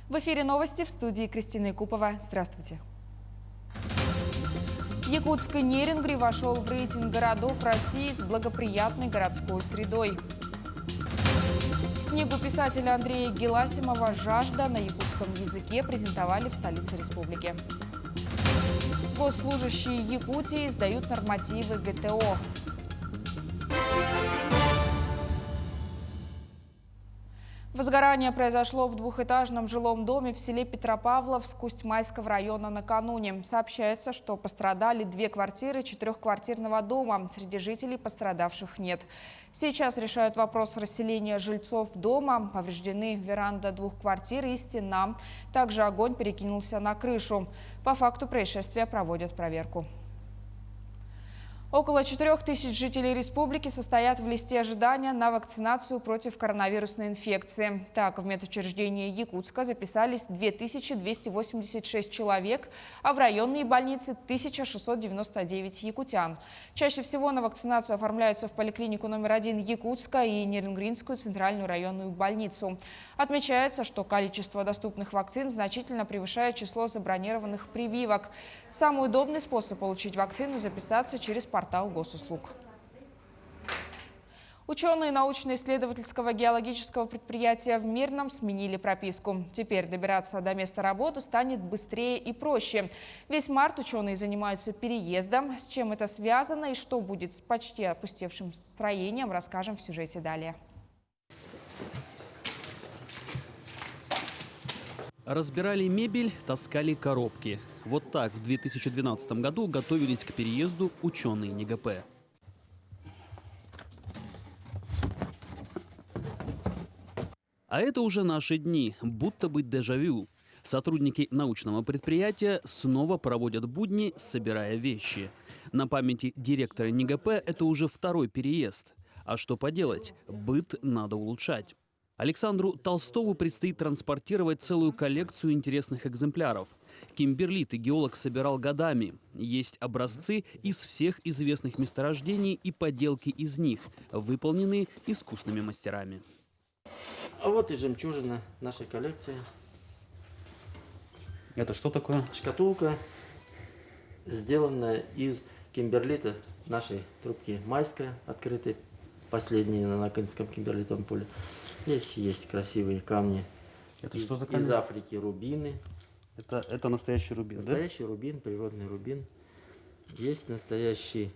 В эфире новости, в студии Кристина Якупова. Здравствуйте. Якутск и Нерюнгри вошел в рейтинг городов России с благоприятной городской средой. Книгу писателя Андрея Геласимова «Жажда» на якутском языке презентовали в столице республики. Госслужащие Якутии сдают нормативы ГТО. Возгорание произошло в двухэтажном жилом доме в селе Петропавловск Усть-Майского района накануне. Сообщается, что пострадали 2 квартиры 4-квартирного дома. Среди жителей пострадавших нет. Сейчас решают вопрос расселения жильцов дома. Повреждены веранда 2 квартир и стена. Также огонь перекинулся на крышу. По факту происшествия проводят проверку. Около 4000 жителей республики состоят в листе ожидания на вакцинацию против коронавирусной инфекции. Так, в медучреждении Якутска записались 2286 человек, а в районные больницы 1699 якутян. Чаще всего на вакцинацию оформляются в поликлинику номер 1 Якутска и Нерюнгринскую центральную районную больницу. Отмечается, что количество доступных вакцин значительно превышает число забронированных прививок. Самый удобный способ получить вакцину – записаться через портал госуслуг. Ученые научно-исследовательского геологического предприятия в Мирном сменили прописку. Теперь добираться до места работы станет быстрее и проще. Весь март ученые занимаются переездом. С чем это связано и что будет с почти опустевшим строением, расскажем в сюжете далее. Разбирали мебель, таскали коробки. Вот так в 2012 году готовились к переезду ученые НИГП. А это уже наши дни, будто бы дежавю. Сотрудники научного предприятия снова проводят будни, собирая вещи. На памяти директора НИГП это уже 2-й переезд. А что поделать, быт надо улучшать. Александру Толстову предстоит транспортировать целую коллекцию интересных экземпляров. Кимберлит геолог собирал годами. Есть образцы из всех известных месторождений и поделки из них, выполненные искусными мастерами. А вот и жемчужина нашей коллекции. Это что такое? Шкатулка, сделанная из кимберлита нашей трубки майская, открытой, последней на Накинском кимберлитовом поле. Здесь есть красивые камни. Это что за камни? Из Африки рубины. Это настоящий рубин, настоящий рубин, природный рубин. Есть настоящий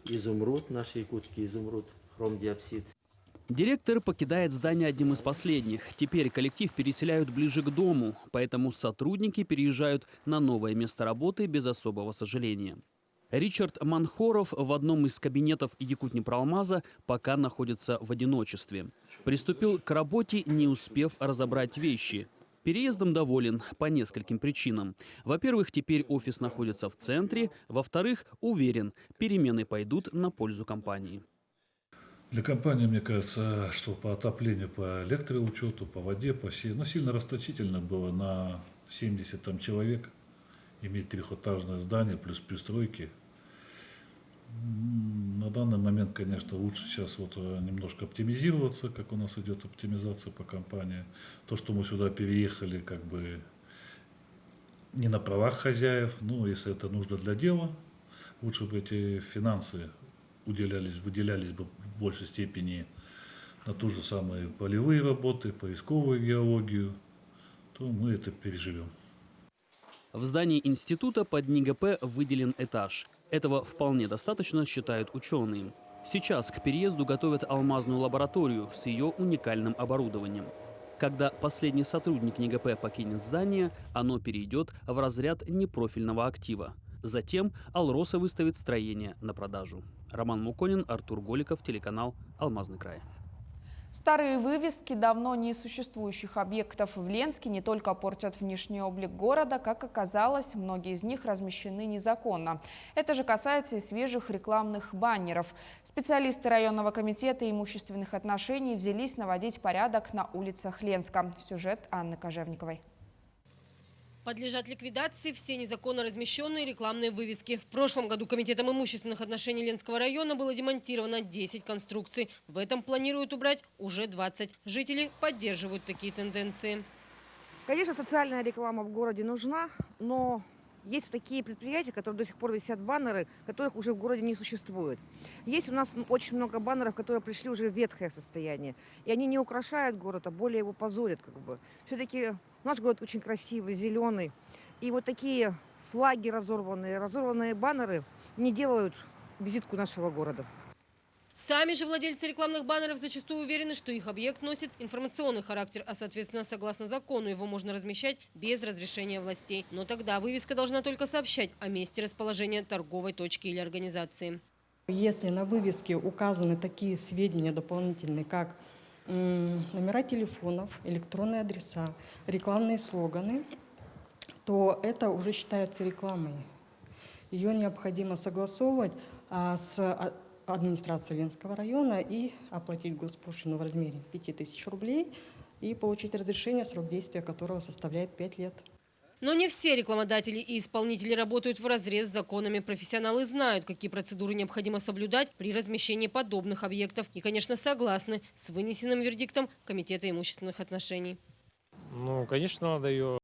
изумруд, наш якутский изумруд, хромдиапсид. Директор покидает здание одним из последних. Теперь коллектив переселяют ближе к дому, поэтому сотрудники переезжают на новое место работы без особого сожаления. Ричард Манхоров в одном из кабинетов Якутнепроалмаза пока находится в одиночестве. Приступил к работе, не успев разобрать вещи. Переездом доволен по нескольким причинам. Во-первых, теперь офис находится в центре. Во-вторых, уверен, перемены пойдут на пользу компании. Для компании, мне кажется, что по отоплению, по электроучету, по воде, по всей, сильно расточительно было на 70 человек иметь 3-этажное здание плюс пристройки. На данный момент, конечно, лучше сейчас немножко оптимизироваться, как у нас идет оптимизация по компании. То, что мы сюда переехали, как бы не на правах хозяев, если это нужно для дела, лучше бы эти финансы выделялись бы в большей степени на ту же самые полевые работы, поисковую геологию, то мы это переживем. В здании института под НИГП выделен этаж. Этого вполне достаточно, считают ученые. Сейчас к переезду готовят алмазную лабораторию с ее уникальным оборудованием. Когда последний сотрудник НИГП покинет здание, оно перейдет в разряд непрофильного актива. Затем Алроса выставит строение на продажу. Роман Муконин, Артур Голиков, телеканал «Алмазный край». Старые вывески давно несуществующих объектов в Ленске не только портят внешний облик города, как оказалось, многие из них размещены незаконно. Это же касается и свежих рекламных баннеров. Специалисты районного комитета имущественных отношений взялись наводить порядок на улицах Ленска. Сюжет Анны Кожевниковой. Подлежат ликвидации все незаконно размещенные рекламные вывески. В прошлом году Комитетом имущественных отношений Ленского района было демонтировано 10 конструкций. В этом планируют убрать уже 20. Жители поддерживают такие тенденции. Конечно, социальная реклама в городе нужна, но есть такие предприятия, которые до сих пор висят баннеры, которых уже в городе не существует. Есть у нас очень много баннеров, которые пришли уже в ветхое состояние. И они не украшают город, а более его позорят. Все-таки наш город очень красивый, зеленый. И вот такие флаги разорванные баннеры не делают визитку нашего города. Сами же владельцы рекламных баннеров зачастую уверены, что их объект носит информационный характер, а соответственно, согласно закону, его можно размещать без разрешения властей. Но тогда вывеска должна только сообщать о месте расположения торговой точки или организации. Если на вывеске указаны такие сведения дополнительные, как номера телефонов, электронные адреса, рекламные слоганы, то это уже считается рекламой. Ее необходимо согласовывать с администрацией Ленского района и оплатить госпошлину в размере 5000 рублей и получить разрешение, срок действия которого составляет 5 лет. Но не все рекламодатели и исполнители работают вразрез с законами. Профессионалы знают, какие процедуры необходимо соблюдать при размещении подобных объектов. И, конечно, согласны с вынесенным вердиктом Комитета имущественных отношений. Ну, конечно, надо ее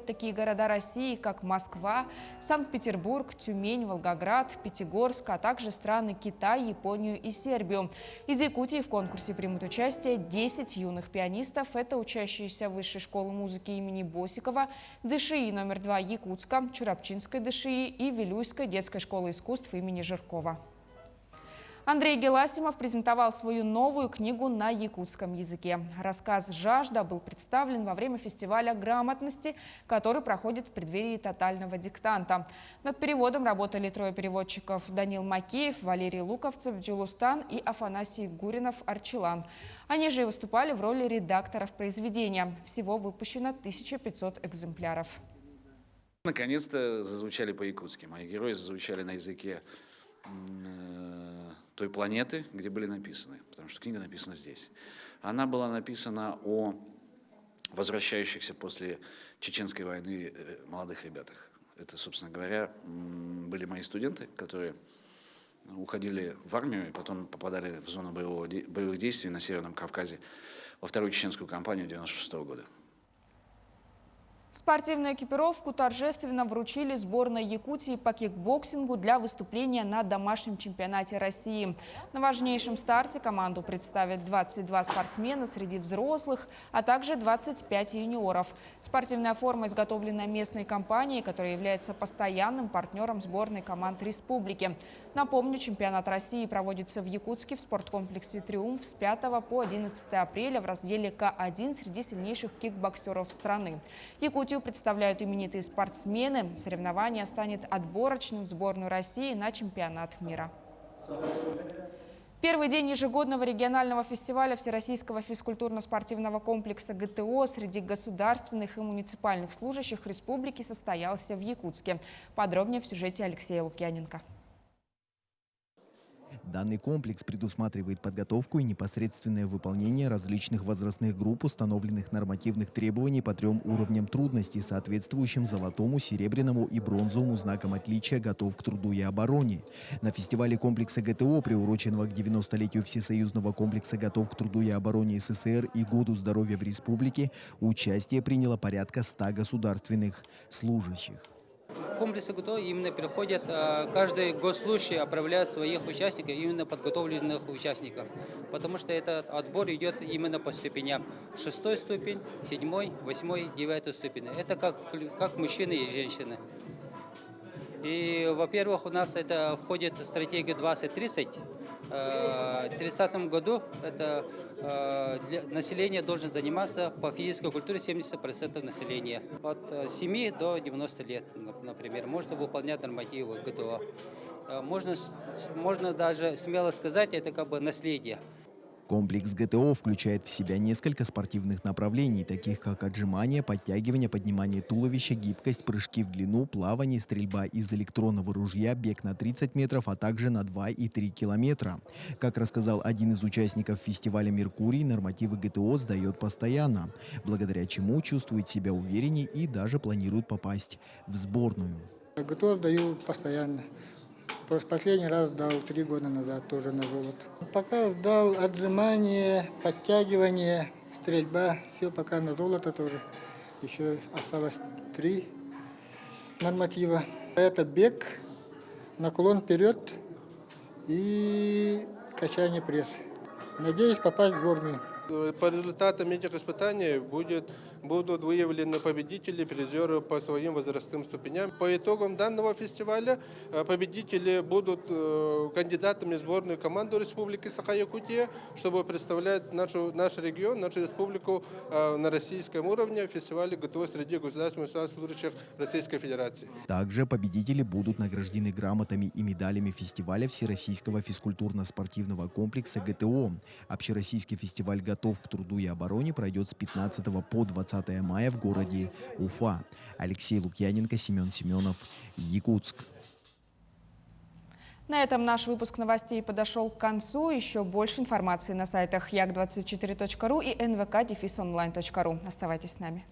Такие города России, как Москва, Санкт-Петербург, Тюмень, Волгоград, Пятигорск, а также страны Китай, Японию и Сербию. Из Якутии в конкурсе примут участие 10 юных пианистов. Это учащиеся Высшей школы музыки имени Босикова, ДШИ номер 2 Якутска, Чурапчинской ДШИ и Вилюйской детской школы искусств имени Жиркова. Андрей Геласимов презентовал свою новую книгу на якутском языке. Рассказ «Жажда» был представлен во время фестиваля грамотности, который проходит в преддверии тотального диктанта. Над переводом работали 3 переводчиков: Данил Макеев, Валерий Луковцев, Джулустан и Афанасий Гуринов-Арчилан. Они же и выступали в роли редакторов произведения. Всего выпущено 1500 экземпляров. Наконец-то зазвучали по-якутски. Мои герои зазвучали на языке той планеты, где были написаны, потому что книга написана здесь. Она была написана о возвращающихся после Чеченской войны молодых ребятах. Это, собственно говоря, были мои студенты, которые уходили в армию и потом попадали в зону боевых действий на Северном Кавказе во вторую чеченскую кампанию 1996 года. Спортивную экипировку торжественно вручили сборной Якутии по кикбоксингу для выступления на домашнем чемпионате России. На важнейшем старте команду представят 22 спортсмена среди взрослых, а также 25 юниоров. Спортивная форма изготовлена местной компанией, которая является постоянным партнером сборной команд республики. Напомню, чемпионат России проводится в Якутске в спорткомплексе «Триумф» с 5 по 11 апреля в разделе К1 среди сильнейших кикбоксеров страны. Якутию представляют именитые спортсмены. Соревнование станет отборочным в сборную России на чемпионат мира. Первый день ежегодного регионального фестиваля Всероссийского физкультурно-спортивного комплекса ГТО среди государственных и муниципальных служащих республики состоялся в Якутске. Подробнее в сюжете Алексея Лукьяненко. Данный комплекс предусматривает подготовку и непосредственное выполнение различных возрастных групп установленных нормативных требований по 3 уровням трудности, соответствующим золотому, серебряному и бронзовому знакам отличия «Готов к труду и обороне». На фестивале комплекса ГТО, приуроченного к 90-летию Всесоюзного комплекса «Готов к труду и обороне СССР» и Году здоровья в республике, участие приняло порядка 100 государственных служащих. Комплексы ГТО именно приходят, каждый госслужащий отправляет своих участников, именно подготовленных участников. Потому что этот отбор идет именно по ступеням. 6-й ступень, 7-й, 8-й, 9-й ступень. Это как мужчины и женщины. И, во-первых, у нас это входит в стратегию 2030. В 2030 году это население должен заниматься по физической культуре 70% населения. От 7 до 90 лет, например, можно выполнять нормативы ГТО. Можно даже смело сказать, это как бы наследие. Комплекс ГТО включает в себя несколько спортивных направлений, таких как отжимания, подтягивания, поднимание туловища, гибкость, прыжки в длину, плавание, стрельба из электронного ружья, бег на 30 метров, а также на 2 и 3 километра. Как рассказал один из участников фестиваля «Меркурий», нормативы ГТО сдает постоянно, благодаря чему чувствует себя увереннее и даже планирует попасть в сборную. ГТО сдаю постоянно. Последний раз сдал 3 года назад, тоже на золото. Пока сдал отжимания, подтягивание, стрельба, все пока на золото тоже. Еще осталось 3 норматива. Это бег, наклон вперед и качание пресса. Надеюсь попасть в сборную. По результатам этих испытаний будут выявлены победители, призеры по своим возрастным ступеням. По итогам данного фестиваля победители будут кандидатами в сборную команду Республики Саха-Якутия, чтобы представлять наш регион, нашу республику на российском уровне в фестивале ГТО среди государственных служащих Российской Федерации. Также победители будут награждены грамотами и медалями фестиваля Всероссийского физкультурно-спортивного комплекса ГТО. Общероссийский фестиваль «Готов к труду и обороне» пройдет с 15 по 20 мая в городе Уфа. Алексей Лукьяненко, Семен Семенов, Якутск. На этом наш выпуск новостей подошел к концу. Еще больше информации на сайтах як24.ру и nvk-online.ru. Оставайтесь с нами.